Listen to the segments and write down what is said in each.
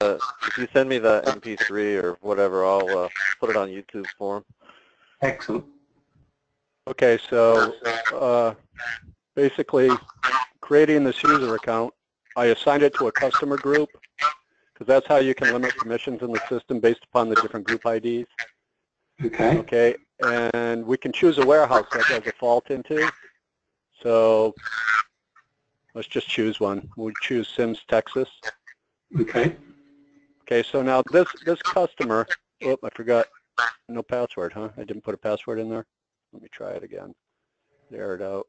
if you send me the MP3 or whatever, I'll put it on YouTube for him. Excellent. Okay, so basically creating this user account, I assigned it to a customer group because that's how you can limit permissions in the system based upon the different group IDs. Okay. Okay, and we can choose a warehouse that does default into. So let's just choose one. We'll choose Sims, Texas. Okay. Okay, so now this customer, oh, I forgot, no password, huh? I didn't put a password in there. Let me try it again. There it out.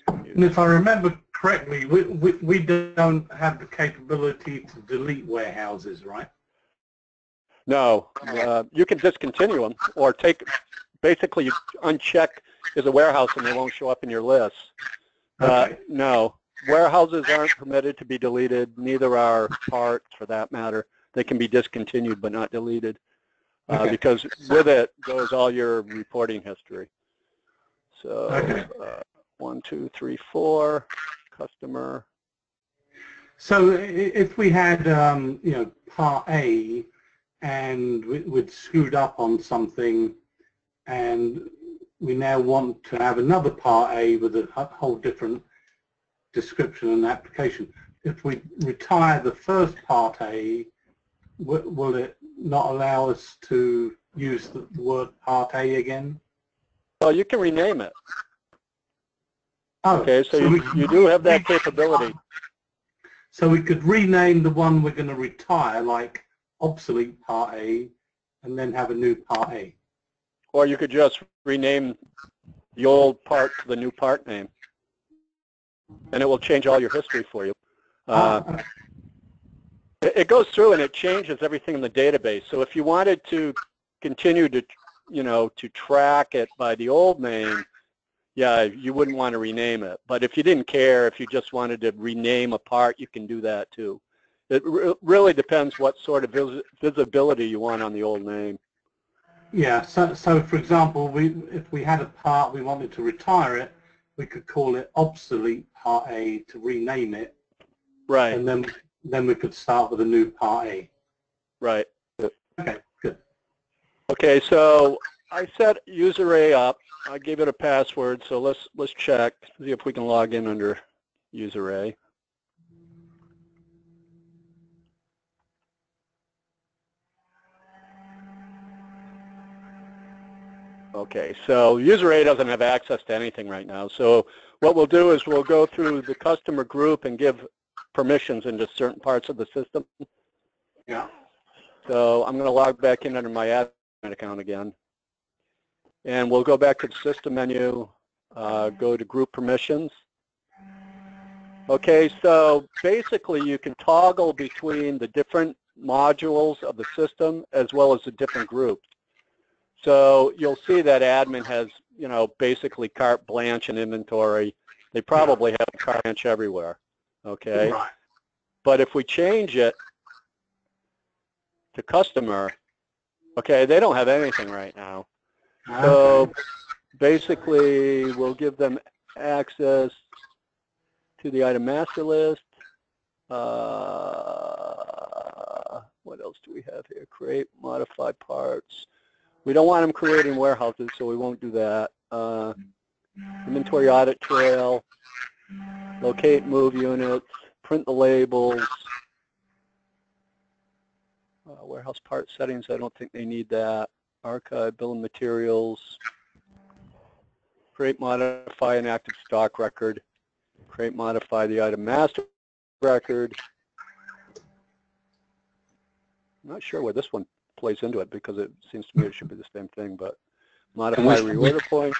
And if I remember correctly, we don't have the capability to delete warehouses, right? No, you can discontinue them or basically you uncheck is a warehouse and they won't show up in your list. Okay. No, warehouses aren't permitted to be deleted, neither are parts for that matter. They can be discontinued but not deleted because with it goes all your reporting history. So 1, 2, 3, 4, customer. So if we had, you know, part A and we'd screwed up on something and we now want to have another part A with a whole different description and application. If we retire the first part A, will it not allow us to use the word part A again? Well, you can rename it. Oh, okay, so you do have that capability. So we could rename the one we're going to retire, like obsolete part A, and then have a new part A. Or you could just rename the old part to the new part name, and it will change all your history for you. It goes through and it changes everything in the database. So if you wanted to continue to, you know, to track it by the old name, yeah, you wouldn't want to rename it. But if you didn't care, if you just wanted to rename a part, you can do that too. It really depends what sort of visibility you want on the old name. Yeah, so for example, if we had a part, we wanted to retire it, we could call it obsolete part A to rename it. Right. And then we could start with a new part A. Right. Okay, good. Okay, so I set user A up. I gave it a password, so let's check, see if we can log in under user A. Okay, so user A doesn't have access to anything right now. So what we'll do is we'll go through the customer group and give permissions into certain parts of the system. Yeah. So I'm going to log back in under my admin account again. And we'll go back to the system menu, go to group permissions. Okay, so basically you can toggle between the different modules of the system as well as the different groups. So you'll see that admin has, you know, basically carte blanche and inventory. They probably have carte blanche everywhere, okay? Right. But if we change it to customer, okay, they don't have anything right now. So basically we'll give them access to the item master list. What else do we have here? Create, modify parts. We don't want them creating warehouses, so we won't do that. Inventory audit trail, locate, move units, print the labels. Warehouse part settings, I don't think they need that. Archive, bill of materials. Create, modify an active stock record. Create, modify the item master record. I'm not sure where this one plays into it because it seems to me it should be the same thing, but modify reorder point.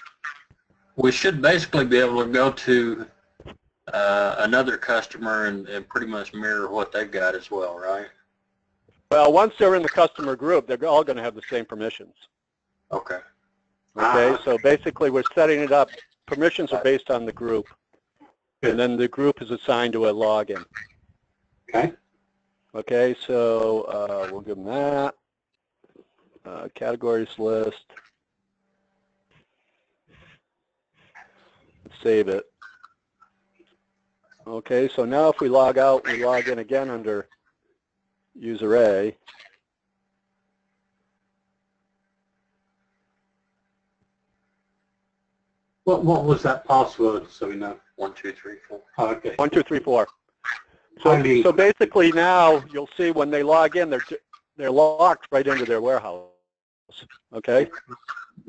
We should basically be able to go to another customer and pretty much mirror what they've got as well, right? Well, once they're in the customer group, they're all going to have the same permissions. Okay. Okay, so basically we're setting it up. Permissions are based on the group, and then the group is assigned to a login. Okay. Okay, so we'll give them that. Categories list. Save it. Okay, so now if we log out, we log in again under user A. What was that password, so we know? 1, 2, 3, 4. Oh, okay. 1, 2, 3, 4. Highly- So basically now you'll see when they log in, they're locked right into their warehouse. Okay.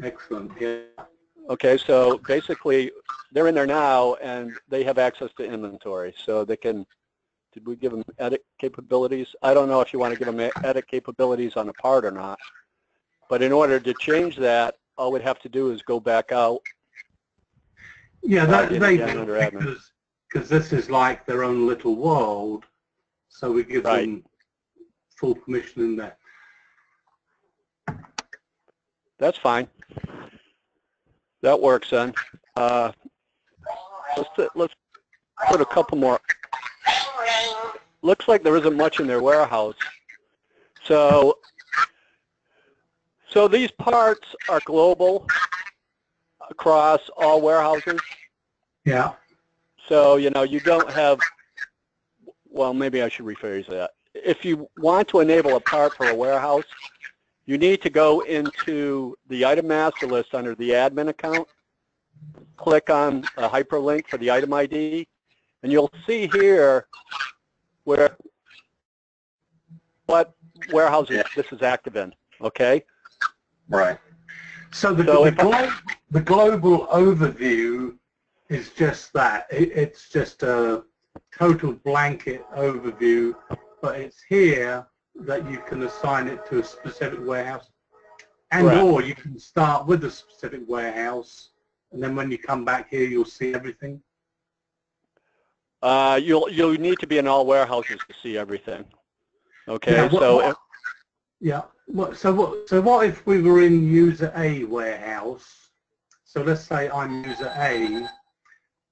Excellent. Yeah. Okay, so basically they're in there now and they have access to inventory, so they can. Did we give them edit capabilities? I don't know if you want to give them edit capabilities on a part or not. But in order to change that, all we'd have to do is go back out. Yeah, Log in they again under admin. because this is like their own little world, so we give Right. them full permission in there. That's fine. That works then. Let's put a couple more. Looks like there isn't much in their warehouse. So these parts are global across all warehouses. Yeah. So, you know, you don't have, well, maybe I should rephrase that. If you want to enable a part for a warehouse, you need to go into the item master list under the admin account, click on a hyperlink for the item ID, and you'll see here where what warehouses this is active in, okay? Right. So the global overview is just that. It's just a total blanket overview, but it's here that you can assign it to a specific warehouse, and Correct. or you can start with a specific warehouse, and then when you come back here, you'll see everything. You'll need to be in all warehouses to see everything. Okay, Yeah, so what if we were in user A warehouse? So let's say I'm user A,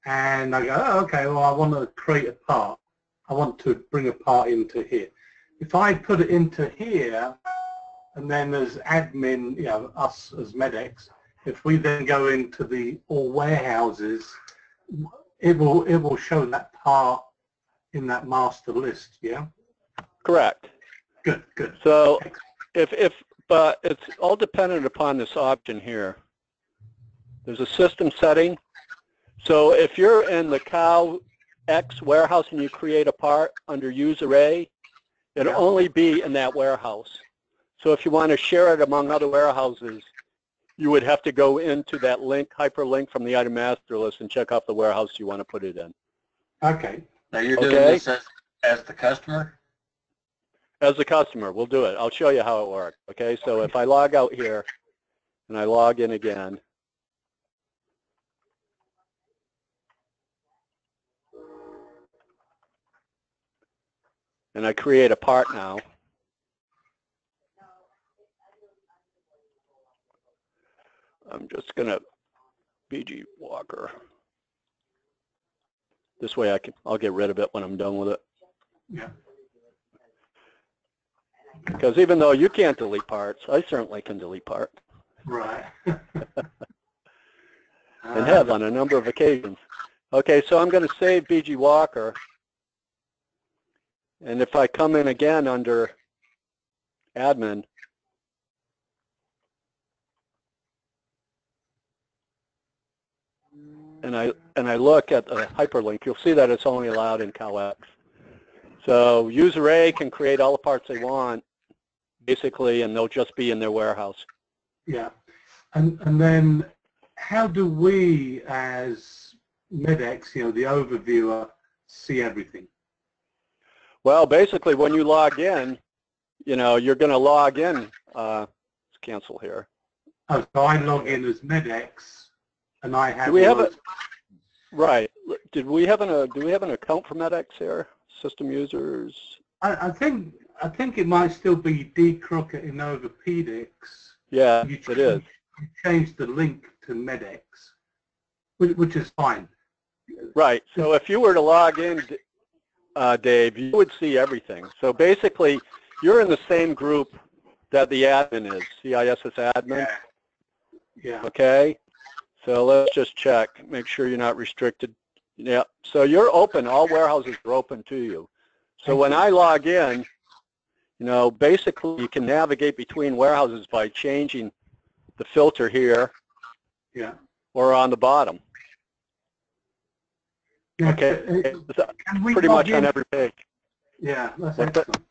and I go, oh, okay, well, I want to create a part. I want to bring a part into here. If I put it into here, and then as admin, you know, us as Medex, if we then go into the all warehouses, it will show that part in that master list. Yeah. correct. Good. Good. So but it's all dependent upon this option here. There's a system setting. So if you're in the Cow X warehouse and you create a part under user A, it'll only be in that warehouse. So if you want to share it among other warehouses, you would have to go into that link, hyperlink from the item master list and check off the warehouse you want to put it in. Okay. Now you're doing this as the customer? As the customer, we'll do it. I'll show you how it works. Okay, so if I log out here and I log in again, and I create a part now, I'm just going to BG Walker. This way I'll get rid of it when I'm done with it. Yeah. Because even though you can't delete parts, I certainly can delete parts. Right. And have on a number of occasions. Okay, so I'm going to save BG Walker. And if I come in again under admin, and I look at the hyperlink, you'll see that it's only allowed in CowX. So user A can create all the parts they want, basically, and they'll just be in their warehouse. Yeah. And then how do we as Medex, you know, the overviewer, see everything? Well, basically, when you log in, you know, you're going to log in. Let's cancel here. Oh, so I log in as Medex, and I have. Do we have right? Do we have an account for Medex here? System users. I think it might still be D. Crockett in Orthopedics. Yeah, it is. You change the link to Medex, which is fine. Right. So if you were to log in, Dave, you would see everything. So basically, you're in the same group that the admin is, CIS's admin. Yeah. Okay. So let's just check, make sure you're not restricted. Yeah, so you're open. All warehouses are open to you. So when I log in, you know, basically you can navigate between warehouses by changing the filter here Yeah. or on the bottom. Yeah, Okay, can we pretty log much on in? every page. Yeah, that's What's that? excellent.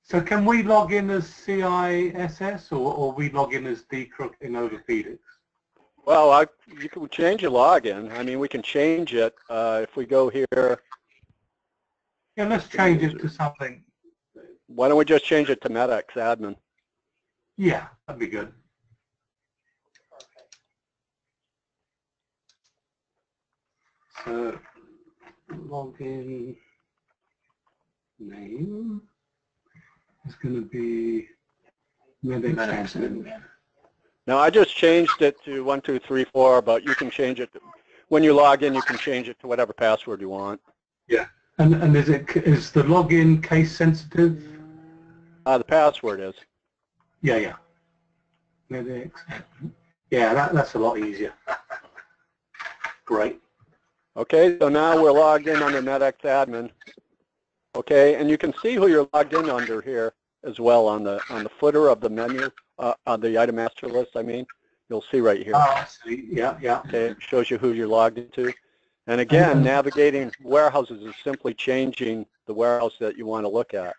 So can we log in as CISS or we log in as DCROOK in Orthopedics? Well, you can change your login. I mean, we can change it if we go here. Yeah, let's change it to something. Why don't we just change it to Medex admin? Yeah, that'd be good. So login name is going to be Medex admin. Now, I just changed it to 1234, but you can change it. When you log in, you can change it to whatever password you want. Yeah, and is the login case sensitive? The password is. Yeah. Medex. Yeah, that's a lot easier. Great. Okay, so now we're logged in under Medex admin. Okay, and you can see who you're logged in under here as well on the footer of the menu, on the item master list. I mean, you'll see right here. Oh, I see. Yeah. Okay, it shows you who you're logged into. And again, navigating warehouses is simply changing the warehouse that you want to look at.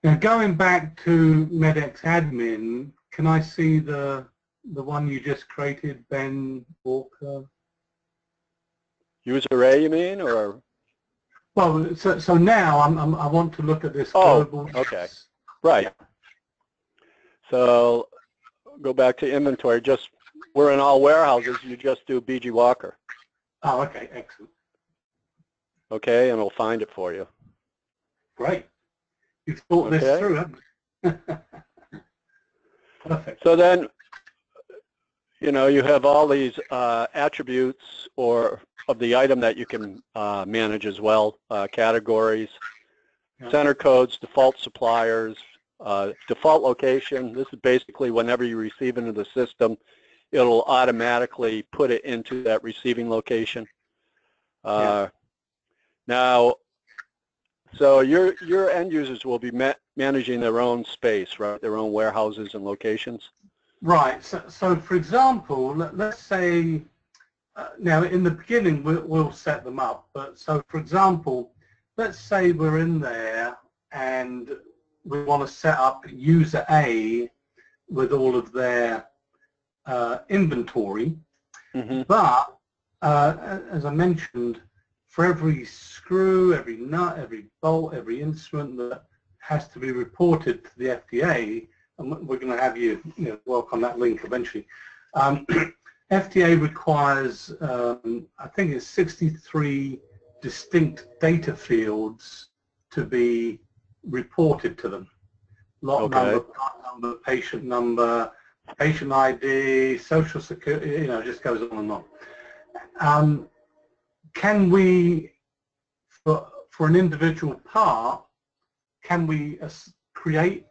Now going back to Medex admin, can I see the one you just created, Ben Walker? User A, you mean, or? Well, so now I want to look at this global. Okay, right. So go back to inventory. Just we're in all warehouses. You just do BG Walker. Oh, okay, excellent. Okay, and it'll find it for you. Great. You've thought this through, haven't you? Perfect. So then, you know, you have all these attributes or of the item that you can manage as well, categories, center codes, default suppliers, default location. This is basically whenever you receive into the system, it'll automatically put it into that receiving location. Now, so your end users will be managing their own space, right? Their own warehouses and locations. Right. So for example, let's say now in the beginning we'll set them up. But so for example, let's say we're in there and we want to set up user A with all of their inventory. Mm-hmm. But as I mentioned, for every screw, every nut, every bolt, every instrument that has to be reported to the FDA, and we're going to have you work on that link eventually. FDA requires, I think it's 63 distinct data fields to be reported to them. Lot number, part number, patient ID, social security, it just goes on and on. Can we, for an individual part, can we create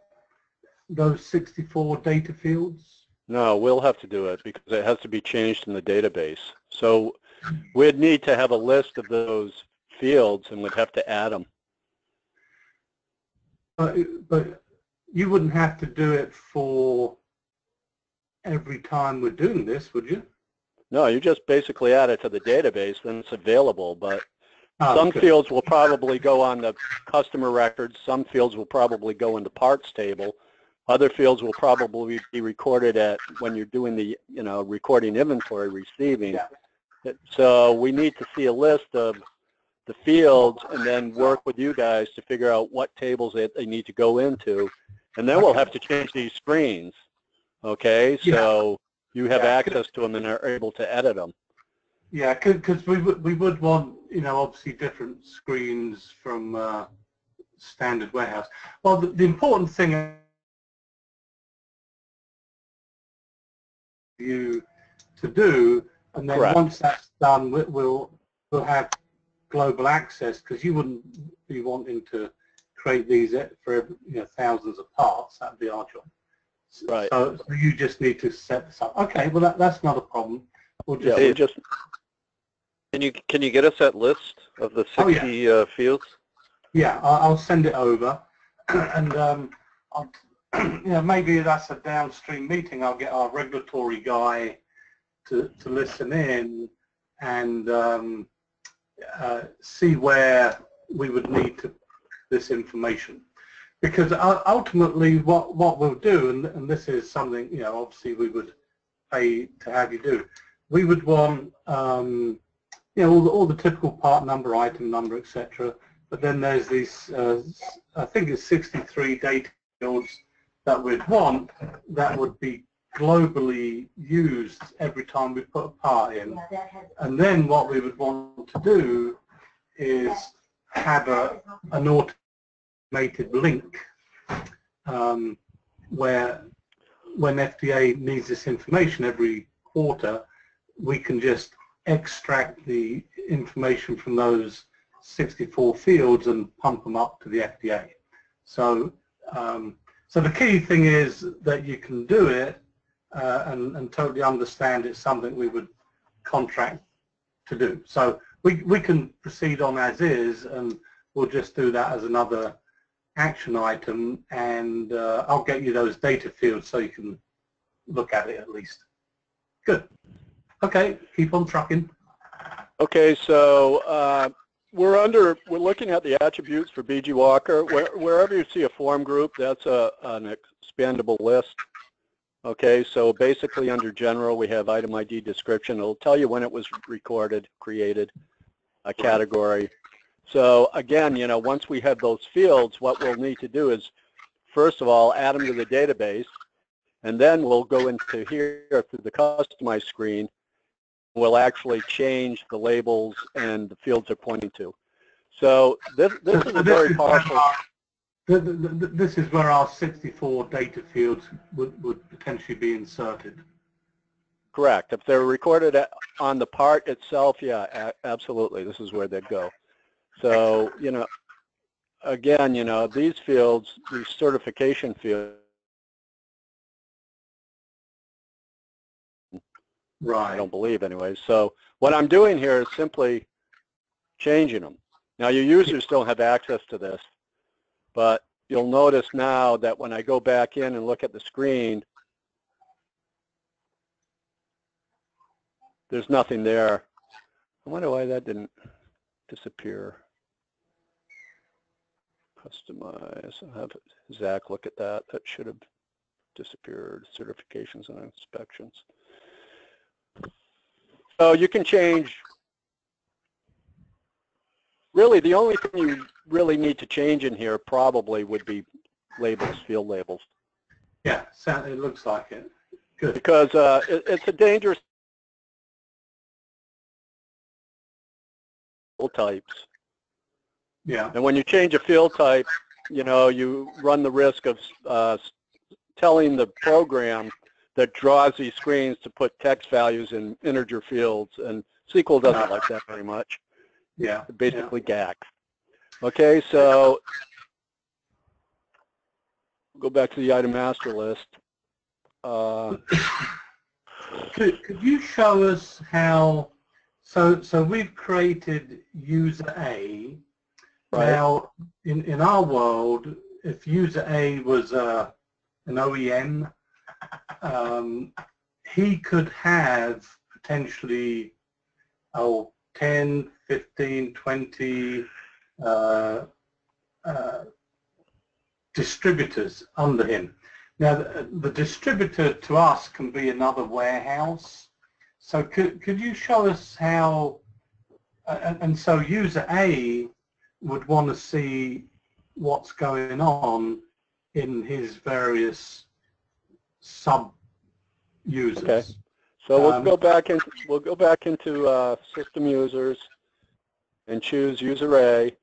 those 64 data fields? No, we'll have to do it because it has to be changed in the database. So we'd need to have a list of those fields and we'd have to add them. But you wouldn't have to do it for every time we're doing this, would you? No, you just basically add it to the database, then it's available. But some fields will probably go on the customer records. Some fields will probably go in the parts table. Other fields will probably be recorded at when you're doing the, recording inventory receiving. Yeah. So we need to see a list of the fields and then work with you guys to figure out what tables they need to go into. And then we'll have to change these screens. Okay, so you have access to them and are able to edit them. Yeah, because we would want, obviously different screens from standard warehouse. Well, the important thing you to do, and then once that's done, we'll have global access, because you wouldn't be wanting to create these for thousands of parts. That'd be our job. Right. So you just need to set this up. Okay, well that's not a problem. We'll just Can you get us that list of the 60 fields? Yeah, I'll send it over, and I'll, maybe that's a downstream meeting. I'll get our regulatory guy to listen in and see where we would need this information. Because ultimately what we'll do, and this is something, obviously we would pay to have you do, we would want, all the typical part number, item number, etc. But then there's these, I think it's 63 data fields that we'd want that would be globally used every time we put a part in. And then what we would want to do is have an automated link where when FDA needs this information every quarter, we can just extract the information from those 64 fields and pump them up to the FDA. So, so the key thing is that you can do it and totally understand it's something we would contract to do. So we can proceed on as is, and we'll just do that as another action item, and I'll get you those data fields so you can look at it at least. Good. Okay, keep on trucking. Okay, so we're looking at the attributes for BG Walker. Wherever you see a form group, that's an expandable list. Okay, so basically under general, we have item ID description. It'll tell you when it was recorded, created, a category. So again, once we have those fields, what we'll need to do is, first of all, add them to the database, and then we'll go into here through the customize screen. We'll actually change the labels and the fields they're pointing to. So this is a very powerful. This is where our 64 data fields would potentially be inserted. Correct. If they're recorded on the part itself, yeah, absolutely. This is where they'd go. So, again, these fields, these certification fields. Right. I don't believe anyway. So what I'm doing here is simply changing them. Now your users don't have access to this, but you'll notice now that when I go back in and look at the screen, there's nothing there. I wonder why that didn't disappear. Customize. I'll have Zach look at that. That should have disappeared. Certifications and inspections. So you can change. Really, the only thing you really need to change in here probably would be labels, field labels. Yeah, it looks like it. Good. Because it's a dangerous field types. Yeah. And when you change a field type, you run the risk of telling the program that draws these screens to put text values in integer fields, and SQL doesn't like that very much. Yeah. It basically gags. Okay, so go back to the item master list. Could you show us how? So we've created user A. Right. Now, in our world, if user A was an OEM, he could have potentially 10, 15, 20 distributors under him. Now, the distributor to us can be another warehouse. So could you show us how, and so user A would want to see what's going on in his various sub users. Okay. So we'll go back into system users and choose user A.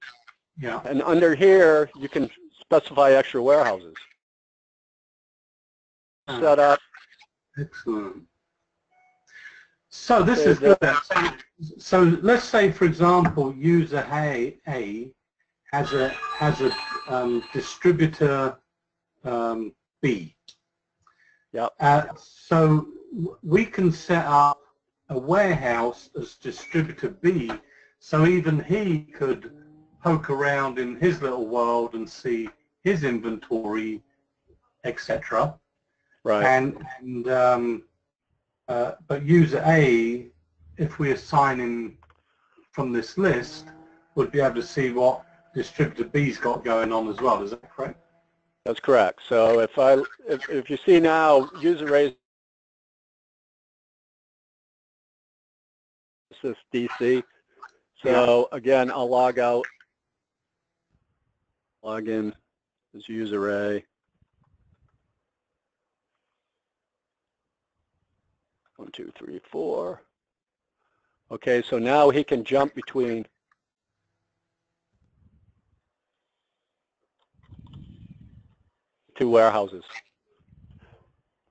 Yeah. And under here you can specify extra warehouses. Set up. Excellent. So this is good. So let's say, for example, user A has a distributor B. Yep. So we can set up a warehouse as distributor B, so even he could poke around in his little world and see his inventory, etc. Right. But user A, if we assign him from this list, would be able to see what distributor B's got going on as well. Is that correct? That's correct. So if you see now, user A is DC. So again, I'll log out, log in as user A. 1, 2, 3, 4. Okay, so now he can jump between two warehouses.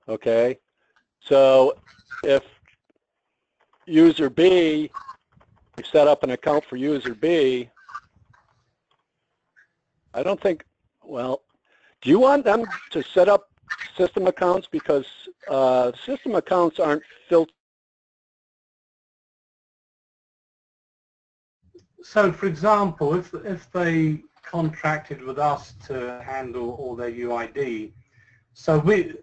Okay, so if user B, you set up an account for user B, I don't think, well, do you want them to set up system accounts? Because system accounts aren't filtered. So, for example, if they contracted with us to handle all their UID, so we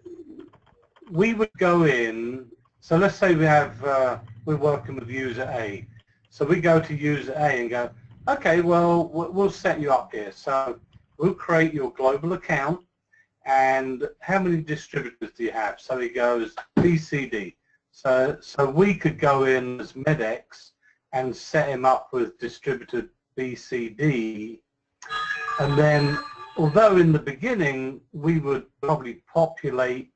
would go in. So let's say we're working with user A. So we go to user A and go, okay, well, we'll set you up here. So we'll create your global account, and how many distributors do you have? So he goes BCD. So we could go in as MEDEX and set him up with distributor BCD, and then although in the beginning we would probably populate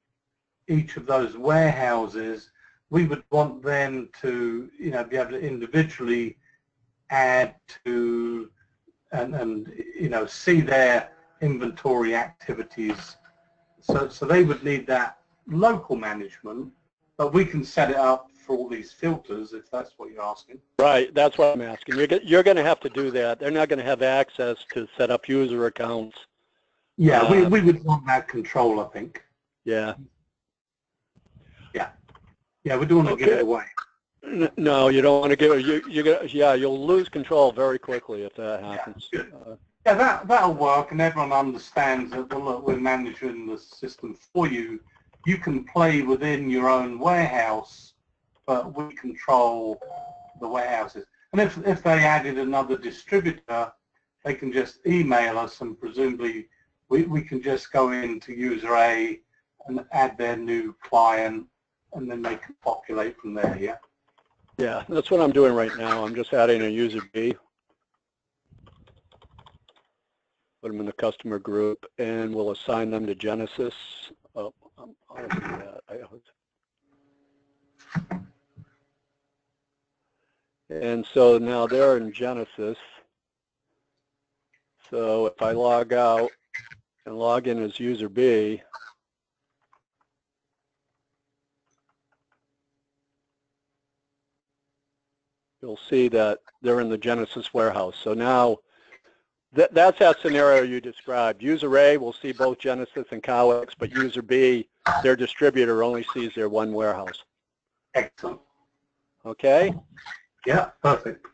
each of those warehouses, we would want them to, you know, be able to individually add to and you know, see their inventory activities. So they would need that local management, but we can set it up for all these filters if that's what you're asking. Right, that's what I'm asking. You're going to have to do that. They're not going to have access to set up user accounts. Yeah, we would want that control, I think. Yeah. Yeah, we don't want to give it away. No, you don't want to give it. You'll lose control very quickly if that happens. Yeah, that'll work, and everyone understands that, well, look, we're managing the system for you. You can play within your own warehouse, but we control the warehouses. And if they added another distributor, they can just email us, and presumably we can just go into user A and add their new client, and then they can populate from there, yeah? Yeah, that's what I'm doing right now. I'm just adding a user B. Put them in the customer group, and we'll assign them to Genesis. Oh, I'll do that. And so now they're in Genesis. So if I log out and log in as user B, you'll see that they're in the Genesis warehouse. So now that's that scenario you described. User A will see both Genesis and Cowex, but user B, their distributor, only sees their one warehouse. Excellent. Okay? Yeah, perfect.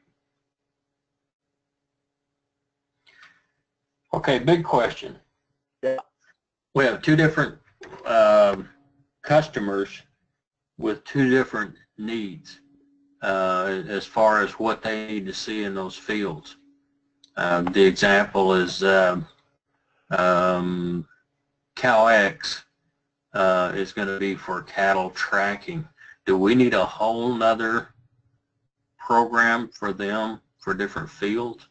Okay, big question. Yeah. We have two different customers with two different needs as far as what they need to see in those fields. The example is CalX is going to be for cattle tracking. Do we need a whole nother program for them for different fields?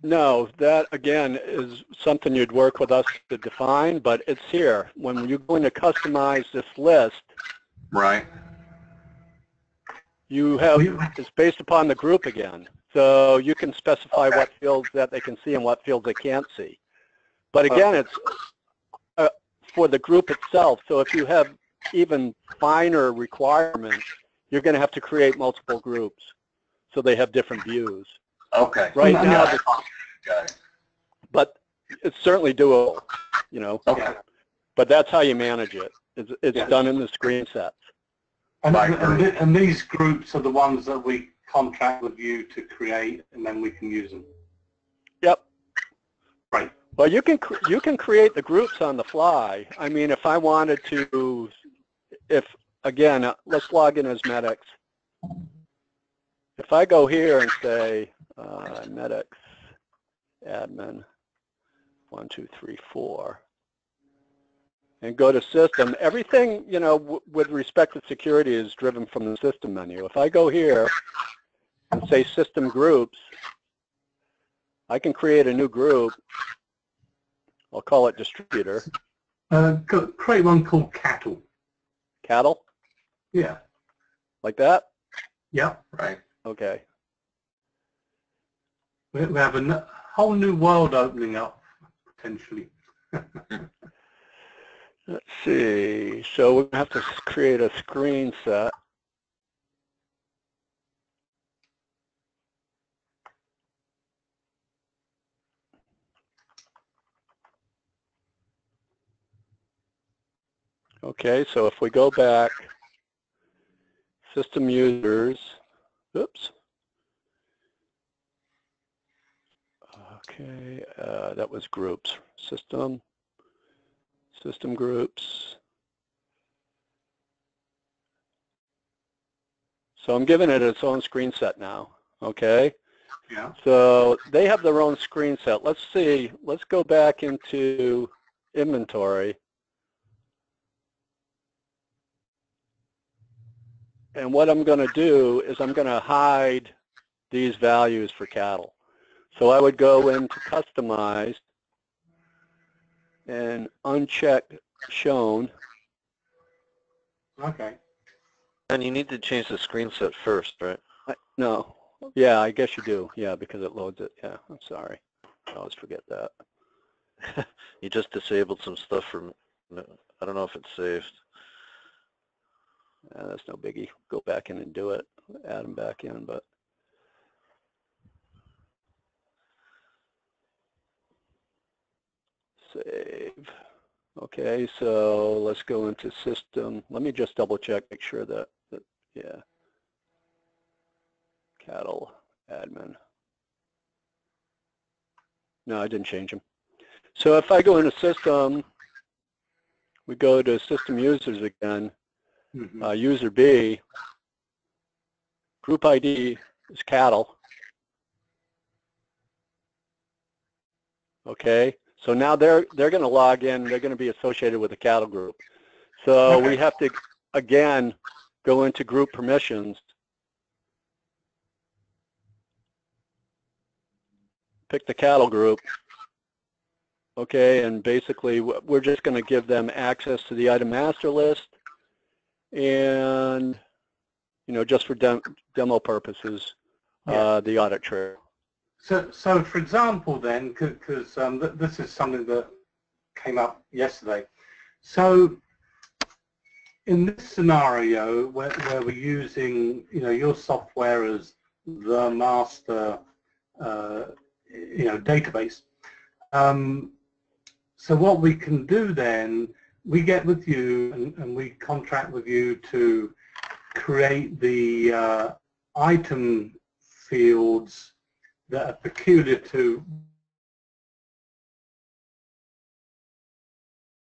No, that again is something you'd work with us to define, but it's here. When you're going to customize this list, right, you have, it's based upon the group again. So you can specify what fields that they can see and what fields they can't see. But again, it's for the group itself. So if you have even finer requirements, you're going to have to create multiple groups so they have different views. Okay. Right now, got it. But it's certainly doable, you know. Okay. But that's how you manage it. It's done in the screen sets. And these groups are the ones that we contract with you to create, and then we can use them. Yep. Right. Well, you can create the groups on the fly. I mean, if I wanted to, again, let's log in as Medix. If I go here and say Medix admin 1, 2, 3, 4, and go to system, everything, you know, with respect to security is driven from the system menu. If I go here and say system groups, I can create a new group. I'll call it distributor. Create one called cattle. Cattle? Yeah. Like that? Yeah. Right. Okay. We have a whole new world opening up, potentially. Let's see. So we're going to have to create a screen set. Okay, so if we go back, system users, oops. Okay, that was groups. System groups. So I'm giving it its own screen set now, okay? Yeah. So they have their own screen set. Let's see, let's go back into inventory. And what I'm going to do is I'm going to hide these values for cattle. So I would go into customized and uncheck shown. Okay. And you need to change the screen set first, right? No. Yeah, I guess you do. Yeah, because it loads it. Yeah, I'm sorry. I always forget that. You just disabled some stuff from, I don't know if it's saved. That's no biggie. Go back in and do it. Add them back in, but. Save. Okay, so let's go into system. Let me just double check, make sure that yeah. Cattle admin. No, I didn't change them. So if I go into system, we go to system users again, user B, group ID is cattle. Okay, so now they're going to log in, they're going to be associated with the cattle group. So we have to, again, go into group permissions, pick the cattle group, okay, and basically we're just going to give them access to the item master list, and, you know, just for demo purposes, the audit trail. So for example then, because this is something that came up yesterday. So in this scenario where we're using, you know, your software as the master, you know, database. So what we can do then, we get with you and we contract with you to create the item fields that are peculiar to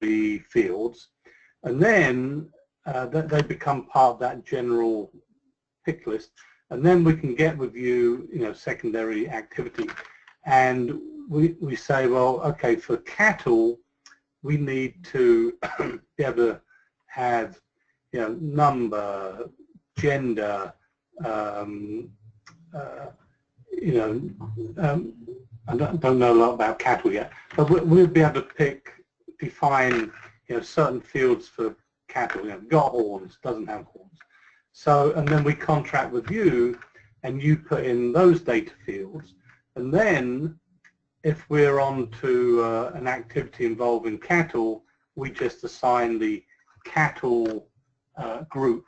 the fields, and then they become part of that general pick list, and then we can get with you, you know, secondary activity, and we say, well, okay, for cattle, we need to be able to have, you know, number, gender, you know, I don't know a lot about cattle yet, but we'll be able to define, you know, certain fields for cattle. You know, got horns, doesn't have horns. So, and then we contract with you, and you put in those data fields, and then if we're on to an activity involving cattle, we just assign the cattle group,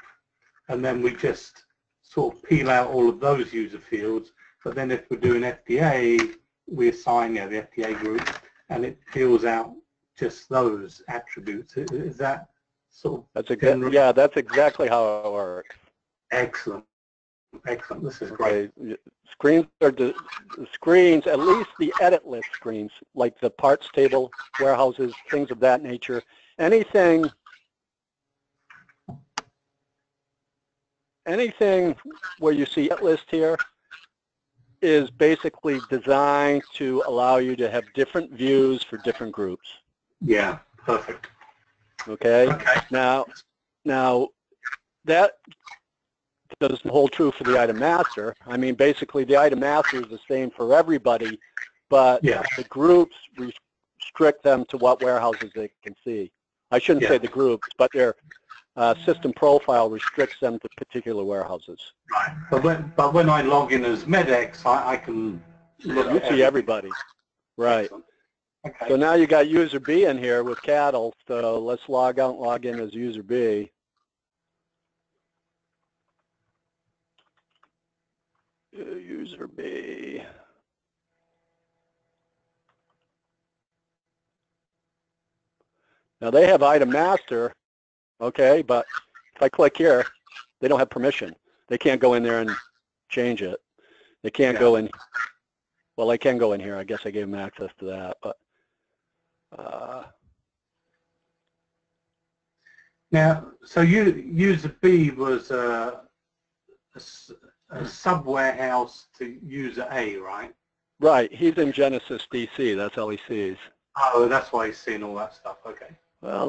and then we just sort of peel out all of those user fields. But then if we're doing FDA, we assign, you know, the FDA group, and it peels out just those attributes. Is that sort That's of general. yeah, that's exactly how it works. Excellent. Excellent. This is great. Okay. Screens are the screens, at least the edit list screens, like the parts table, warehouses, things of that nature. Anything where you see edit list here is basically designed to allow you to have different views for different groups. Yeah, perfect. Okay? Okay. Now that doesn't hold true for the item master. I mean, basically the item master is the same for everybody, but Yeah. the groups restrict them to what warehouses they can see. I shouldn't say the groups, but their system profile restricts them to particular warehouses. Right. But when I log in as MEDEX, I can look You at see everybody. Right. Excellent. Okay. So now you got user B in here with cattle, so let's log out and log in as user B. User B. Now they have item master, okay, but if I click here, they don't have permission. They can't go in there and change it. They can't go in, well, they can go in here. I guess I gave them access to that, but. Now, so user B was a sub-warehouse to user A, right? Right, he's in Genesis DC, that's all he sees. Oh, that's why he's seeing all that stuff, okay. Well,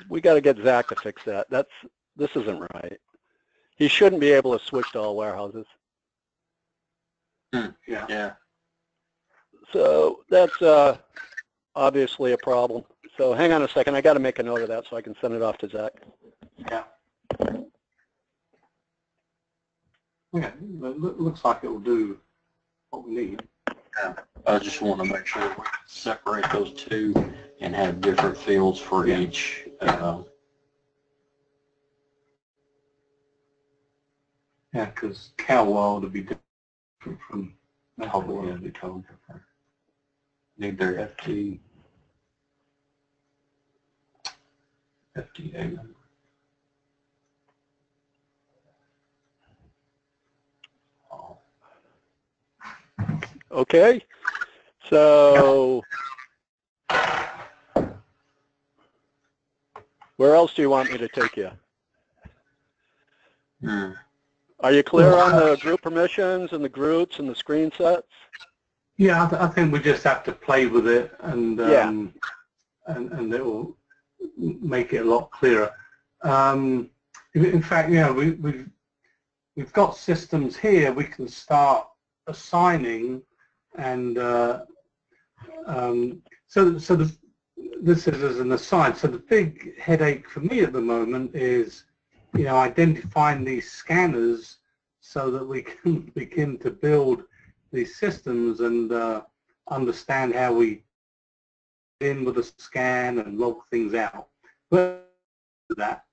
we got to get Zach to fix that. This isn't right. He shouldn't be able to switch to all warehouses. Yeah. So that's obviously a problem. So hang on a second. I got to make a note of that so I can send it off to Zach. Yeah. Okay, looks like it will do what we need. I just want to make sure we separate those two and have different fields for each. Yeah, because cow world would be different from Oh, yeah, the code different. Need their FDA number. Oh. Okay. So where else do you want me to take you? Are you clear on the group permissions and the groups and the screen sets? Yeah, I think we just have to play with it, and and it will make it a lot clearer. In fact, we've got systems here. We can start assigning, and this is as an aside. So the big headache for me at the moment is, identifying these scanners so that we can begin to build these systems and understand how we in with a scan and log things out. What's that?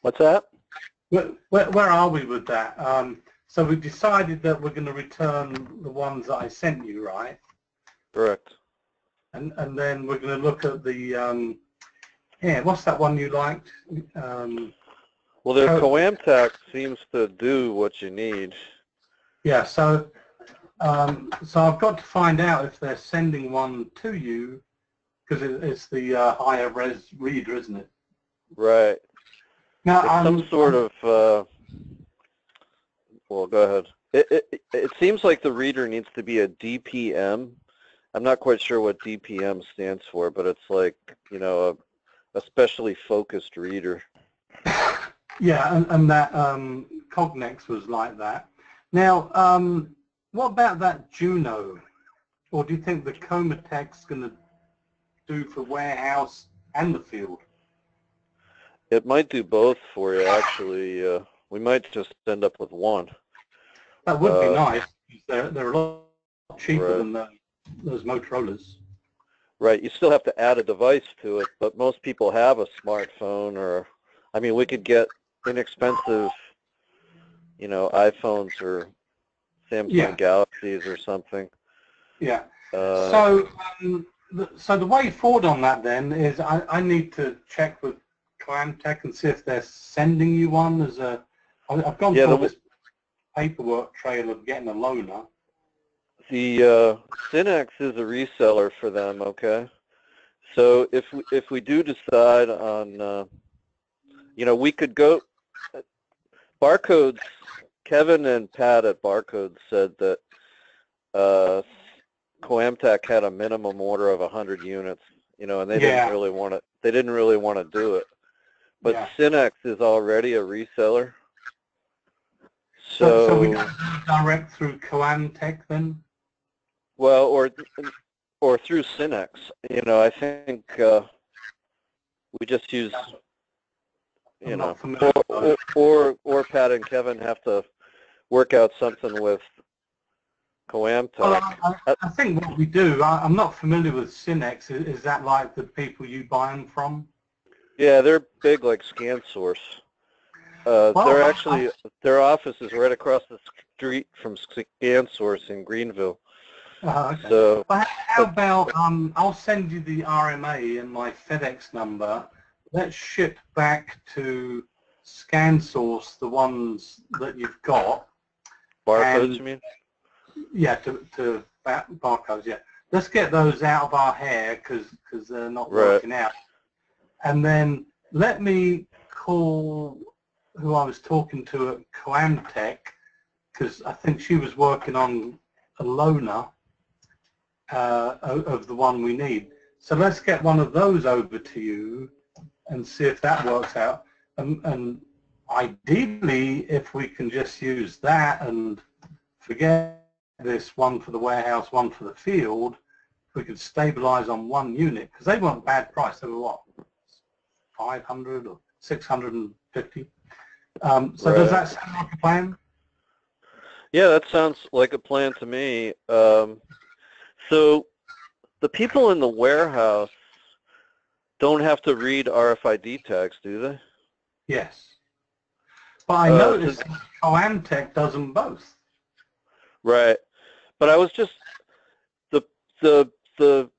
What's that? Where are we with that? So we decided that we're going to return the ones that I sent you, right? Correct. And then we're going to look at the what's that one you liked? Well, the Coamtech seems to do what you need. Yeah, so I've got to find out if they're sending one to you, because it's the higher res reader, isn't it? Right. Now, it's some sort of, well, go ahead. It seems like the reader needs to be a DPM. I'm not quite sure what DPM stands for, but it's like, a specially focused reader. Yeah, and that Cognex was like that. Now, what about that Juno? Or do you think the Comatech's going to do for warehouse and the field? It might do both for you, actually. We might just end up with one. That would be nice. They're a lot cheaper Right. than those Motorola's. Right. You still have to add a device to it, but most people have a smartphone, or, I mean, we could get inexpensive, iPhones or Samsung Galaxies or something. Yeah. So So the way forward on that then is I need to check with Coamtech and see if they're sending you one as a. I've gone through this paperwork trail of getting a loaner. The Synex is a reseller for them, okay? So if we do decide on, we could go, Barcodes, Kevin and Pat at Barcodes said that Coamtech had a minimum order of 100 units, and they didn't really want to. They didn't really want to do it. But Synex is already a reseller. So we don't go direct through Coamtech then? Well, or through Synex. I think we just use, or Pat and Kevin have to work out something with Coamtech. Well, I think what we do, I'm not familiar with Synex. Is that like the people you buy them from? Yeah, they're big like ScanSource. They're actually, their office is right across the street from ScanSource in Greenville. Okay. So, well, how about, I'll send you the RMA and my FedEx number. Let's ship back to ScanSource the ones that you've got. Barcodes, you mean? Yeah, to Barcodes, yeah. Let's get those out of our hair because they're not working out. And then let me call who I was talking to at Coamtech, because I think she was working on a loaner of the one we need. So let's get one of those over to you and see if that works out. And ideally, if we can just use that and forget this, one for the warehouse, one for the field, we could stabilize on one unit, because they weren't bad price. They were what, 500 or 650? So does that sound like a plan? Yeah, that sounds like a plan to me. So the people in the warehouse don't have to read RFID tags, do they? Yes. But I noticed Coamtech does them both. Right. But I was just, the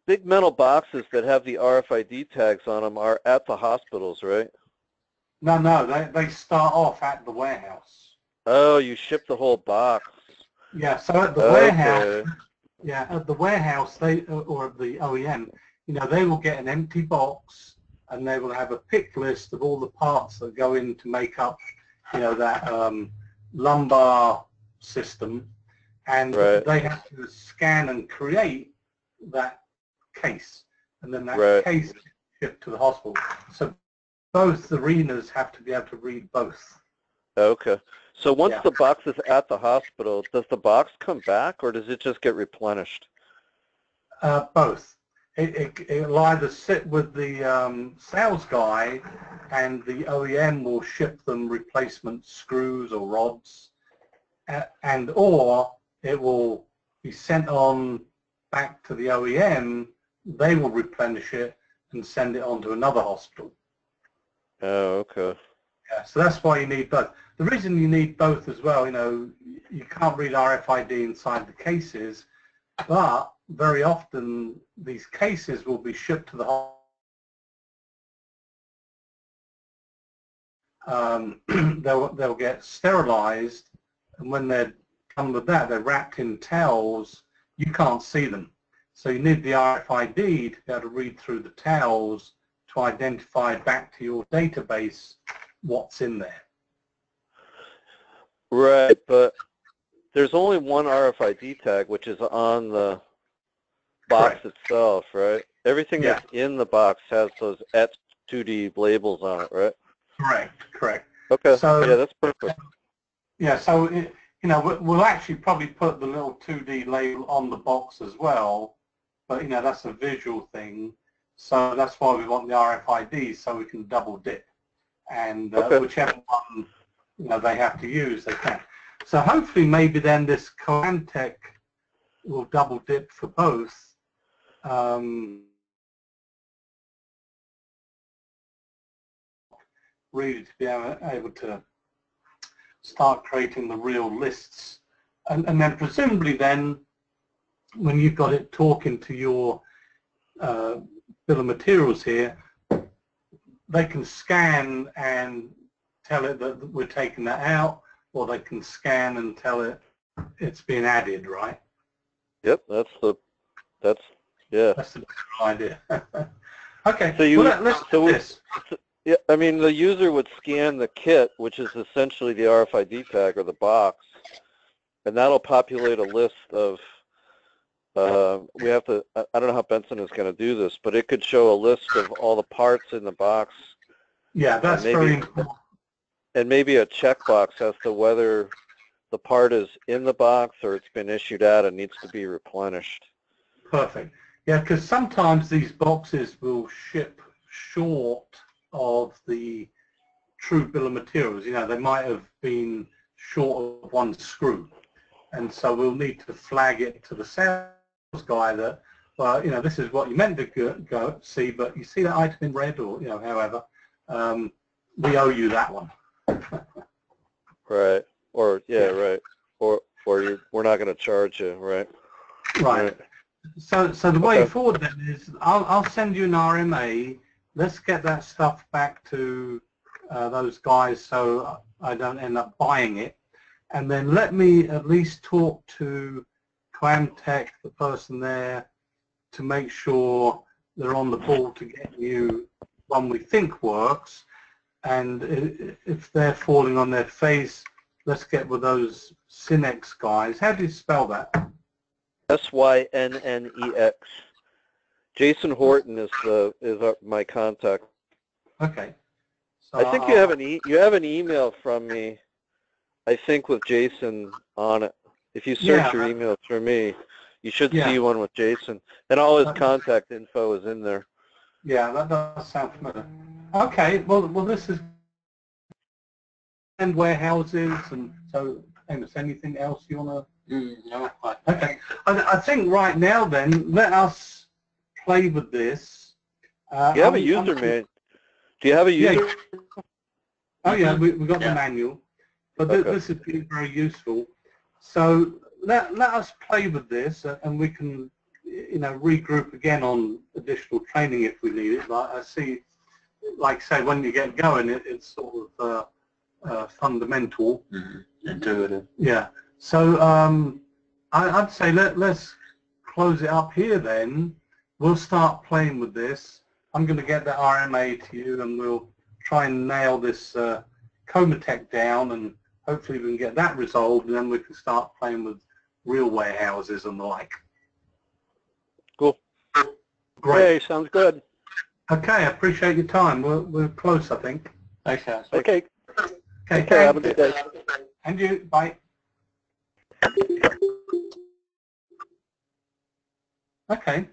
big metal boxes that have the RFID tags on them are at the hospitals, right? No, they start off at the warehouse. Oh, you ship the whole box. Yeah, so at the warehouse, at the warehouse, or the OEM, they will get an empty box and they will have a pick list of all the parts that go in to make up, that lumbar system, and they have to scan and create that case, and then that case is shipped to the hospital. So both arenas have to be able to read both. Okay. So once the box is at the hospital, does the box come back or does it just get replenished? Both. It'll either sit with the sales guy and the OEM will ship them replacement screws or rods, or it will be sent on back to the OEM. They will replenish it and send it on to another hospital. Oh, okay. Yeah, so that's why you need both. The reason you need both as well, you can't read RFID inside the cases, but very often these cases will be shipped to the hospital. They'll get sterilized, and when they're done with that, they're wrapped in towels. You can't see them. So you need the RFID to be able to read through the towels to identify back to your database what's in there. Right, but there's only one RFID tag, which is on the box itself, right? Everything that's in the box has those etched 2D labels on it, right? Correct. Okay, so, yeah, that's perfect. Yeah, so, we'll actually probably put the little 2D label on the box as well, but, that's a visual thing. So that's why we want the RFID, so we can double dip. And whichever one they have to use, they can. So hopefully maybe then this Coamtech will double dip for both. Really to be able to start creating the real lists. And then presumably then when you've got it talking to your bill of materials here, they can scan and tell it that we're taking that out, or they can scan and tell it it's being added, right? Yep, that's yeah. That's the general idea. Okay, So let's do this. Yeah, I mean, the user would scan the kit, which is essentially the RFID tag or the box, and that'll populate a list of, we have to, I don't know how Benson is going to do this, but it could show a list of all the parts in the box. Yeah, that's very important. And maybe a checkbox as to whether the part is in the box or it's been issued out and needs to be replenished. Perfect. Yeah, because sometimes these boxes will ship short of the true bill of materials. You know, they might have been short of one screw. And so we'll need to flag it to the sales guy that, well, you know, this is what you meant to go see, but you see that item in red or, you know, however, we owe you that one. Right. Or, yeah, right. Or we're not going to charge you, right? Right. So the way forward then is I'll send you an RMA. Let's get that stuff back to those guys so I don't end up buying it. And then let me at least talk to Coamtech, the person there, to make sure they're on the ball to get you one we think works. And if they're falling on their face, let's get with those Synex guys. How do you spell that? SYNNEX. Jason Horton is my contact. Okay. So I think you have an email from me, I think, with Jason on it. If you search your email through me, you should see one with Jason. And all his contact info is in there. Yeah, that does sound familiar. Okay, well this is and warehouses, and so Amos, anything else you want to? No. Okay, I think right now then let us play with this. Do you have a user manual? Do you have a user? Yeah. Oh yeah, we got the manual, but this has been very useful. So let us play with this, and we can, you know, regroup again on additional training if we need it. Like I see, like say when you get going, it's sort of fundamental, intuitive. Yeah. So I'd say let's close it up here then. We'll start playing with this. I'm going to get the RMA to you, and we'll try and nail this Comatech down, and hopefully we can get that resolved, and then we can start playing with real warehouses and the like. Cool. Great. Okay, sounds good. Okay, I appreciate your time. We're close, I think. Okay. Okay. Okay, Have a good day. And you. Bye. Okay.